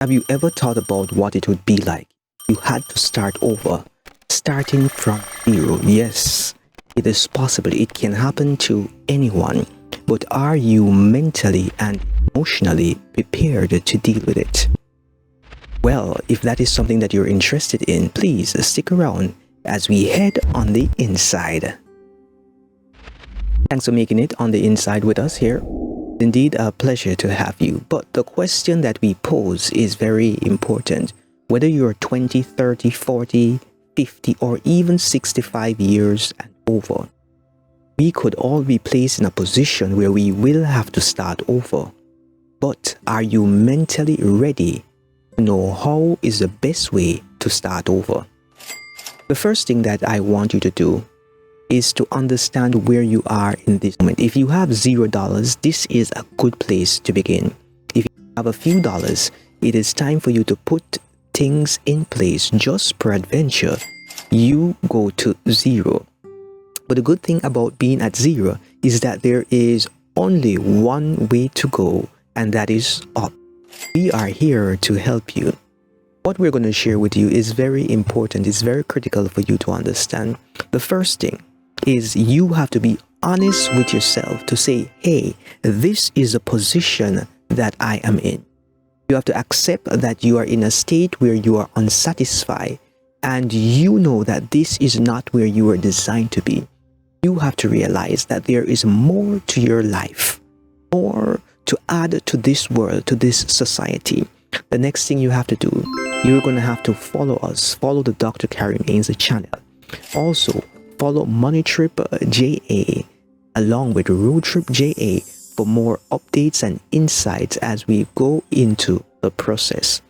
Have you ever thought about what it would be like? You had to start over, starting from zero. Yes, it is possible. It can happen to anyone. But are you mentally and emotionally prepared to deal with it? Well, if that is something that you're interested in, please stick around as we head on the inside. Thanks for making it on the inside with us here. Indeed, a pleasure to have you. But the question that we pose is very important. Whether you're 20, 30, 40, 50, or even 65 years and over, we could all be placed in a position where we will have to start over. But are you mentally ready to know how is the best way to start over? The first thing that I want you to do is to understand where you are in this moment. If you have $0, this is a good place to begin. If you have a few dollars, it is time for you to put things in place. Just peradventure, you go to zero. But the good thing about being at zero is that there is only one way to go, and that is up. We are here to help you. What we're going to share with you is very important. It's very critical for you to understand. The first thing is you have to be honest with yourself to say, hey, this is a position that I am in. You have to accept that you are in a state where you are unsatisfied, and you know that this is not where you were designed to be. You have to realize that there is more to your life, more to add to this world, to this society. The next thing you have to do, you're going to have to follow us, follow the Dr. Kareem Ainsley channel. Also, follow Money Trip JA along with Road Trip JA for more updates and insights as we go into the process.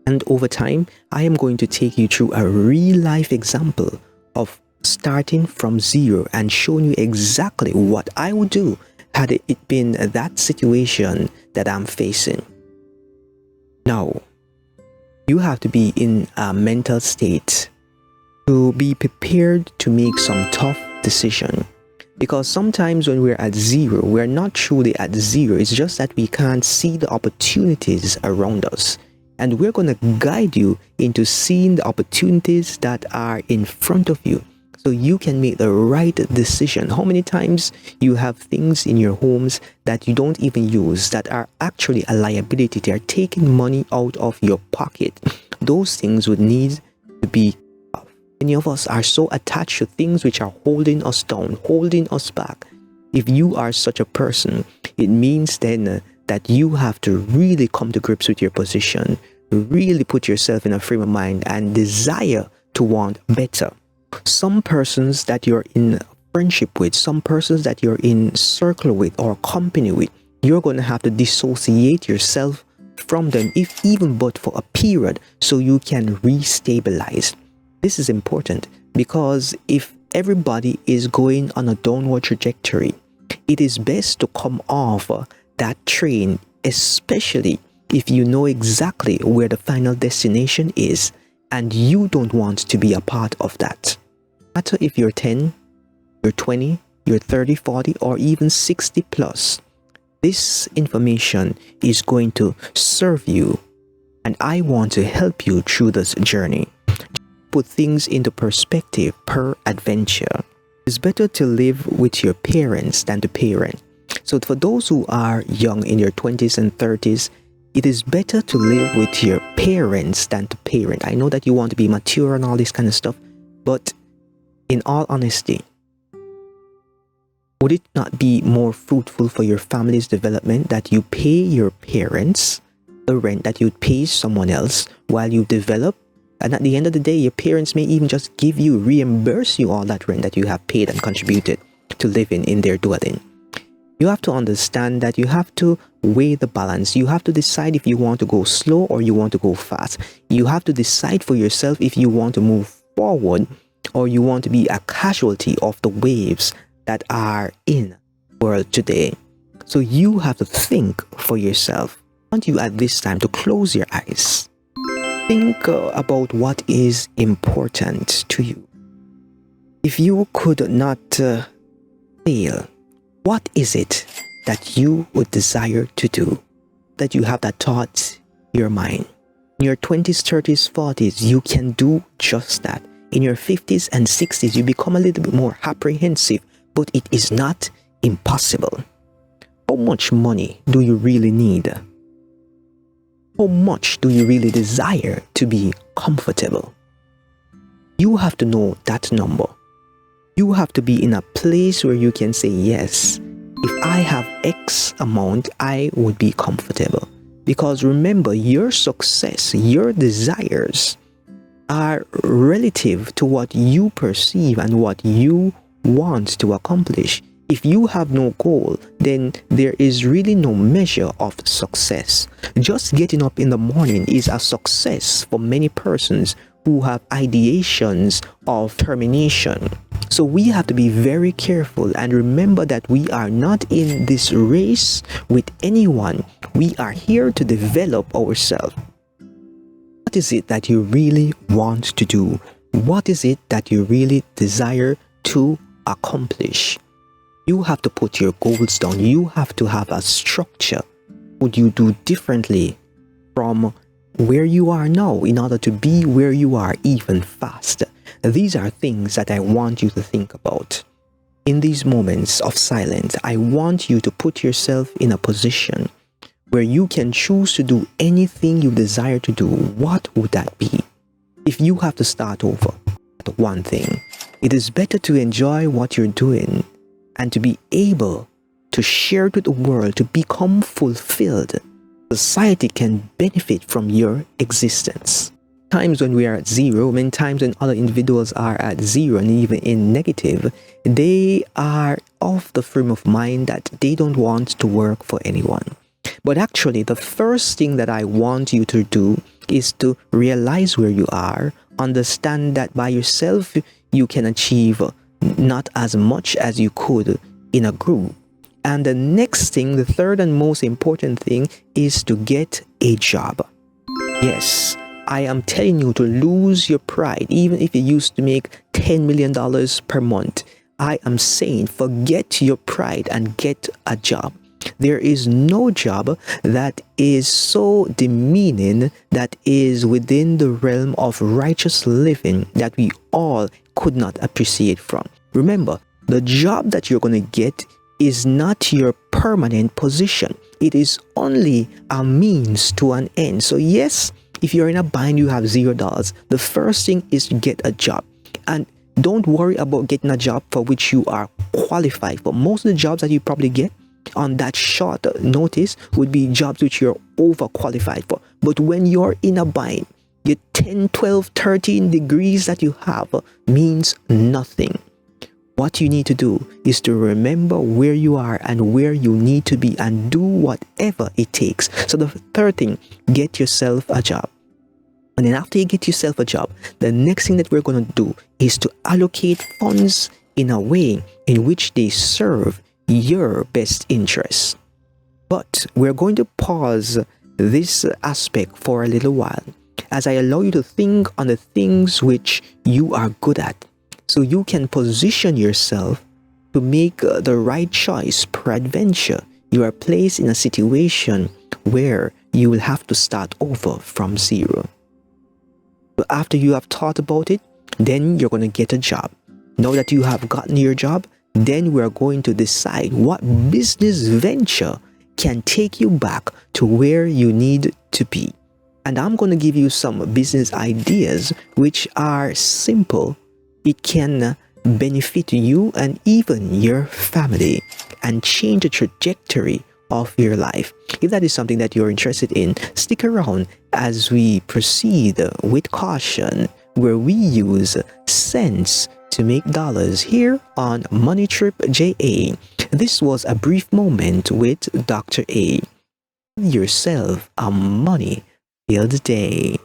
And over time, I am going to take you through a real life example of starting from zero and showing you exactly what I would do had it been that situation that I'm facing. Now, you have to be in a mental state to be prepared to make some tough decision, because sometimes when we're at zero, we're not truly at zero. It's just that we can't see the opportunities around us, and we're going to guide you into seeing the opportunities that are in front of you so you can make the right decision. How many times you have things in your homes that you don't even use that are actually a liability? They are taking money out of your pocket. Those things would need to be. Many of us are so attached to things which are holding us down, holding us back. If you are such a person, it means then that you have to really come to grips with your position, really put yourself in a frame of mind and desire to want better. Some persons that you're in friendship with, some persons that you're in circle with or company with, you're going to have to dissociate yourself from them, if even but for a period, so you can restabilize. This is important because if everybody is going on a downward trajectory, it is best to come off that train, especially if you know exactly where the final destination is and you don't want to be a part of that. No matter if you're 10, you're 20, you're 30, 40, or even 60 plus, this information is going to serve you, and I want to help you through this journey. Put things into perspective per adventure. It's better to live with your parents than to parent. So for those who are young in your 20s and 30s, it is better to live with your parents than to parent. I know that you want to be mature and all this kind of stuff, but in all honesty, would it not be more fruitful for your family's development that you pay your parents the rent that you'd pay someone else while you develop? And at the end of the day, your parents may even just reimburse you all that rent that you have paid and contributed to live in their dwelling. You have to understand that you have to weigh the balance. You have to decide if you want to go slow or you want to go fast. You have to decide for yourself if you want to move forward or you want to be a casualty of the waves that are in the world today. So you have to think for yourself. I want you at this time to close your eyes. Think about what is important to you. If you could not fail, what is it that you would desire to do? That you have that thought your mind. In your 20s, 30s, 40s, you can do just that. In your 50s and 60s, you become a little bit more apprehensive, but it is not impossible. How much money do you really need? How much do you really desire to be comfortable? You have to know that number. You have to be in a place where you can say, yes, if I have X amount, I would be comfortable. Because remember, your success, your desires are relative to what you perceive and what you want to accomplish. If you have no goal, then there is really no measure of success. Just getting up in the morning is a success for many persons who have ideations of termination. So we have to be very careful and remember that we are not in this race with anyone. We are here to develop ourselves. What is it that you really want to do? What is it that you really desire to accomplish? You have to put your goals down. You have to have a structure. Would you do differently from where you are now in order to be where you are even faster? These are things that I want you to think about. In these moments of silence, I want you to put yourself in a position where you can choose to do anything you desire to do. What would that be? If you have to start over at one thing, it is better to enjoy what you're doing and to be able to share it with the world, to become fulfilled. Society can benefit from your existence. Times when we are at zero, many times when other individuals are at zero and even in negative, they are of the frame of mind that they don't want to work for anyone. But actually, the first thing that I want you to do is to realize where you are, understand that by yourself you can achieve not as much as you could in a group. And the next thing, the third and most important thing, is to get a job. Yes, I am telling you to lose your pride. Even if you used to make $10 million per month, I am saying forget your pride and get a job. There is no job that is so demeaning, that is within the realm of righteous living, that we all could not appreciate from. Remember, the job that you're going to get is not your permanent position. It is only a means to an end. So yes, if you're in a bind, you have $0. The first thing is to get a job. And don't worry about getting a job for which you are qualified for. Most of the jobs that you probably get on that short notice would be jobs which you're overqualified for. But when you're in a bind, your 10, 12, 13 degrees that you have means nothing. What you need to do is to remember where you are and where you need to be and do whatever it takes. So the third thing, get yourself a job. And then after you get yourself a job, the next thing that we're going to do is to allocate funds in a way in which they serve your best interests. But we're going to pause this aspect for a little while as I allow you to think on the things which you are good at, so you can position yourself to make the right choice. Peradventure, you are placed in a situation where you will have to start over from zero. But after you have thought about it, then you're going to get a job. Now that you have gotten your job, then we're going to decide what business venture can take you back to where you need to be. And I'm going to give you some business ideas which are simple. It can benefit you and even your family and change the trajectory of your life. If that is something that you're interested in, stick around as we proceed with caution, where we use sense to make dollars here on Money Trip JA. This was a brief moment with Dr. A. Yourself a money-filled day.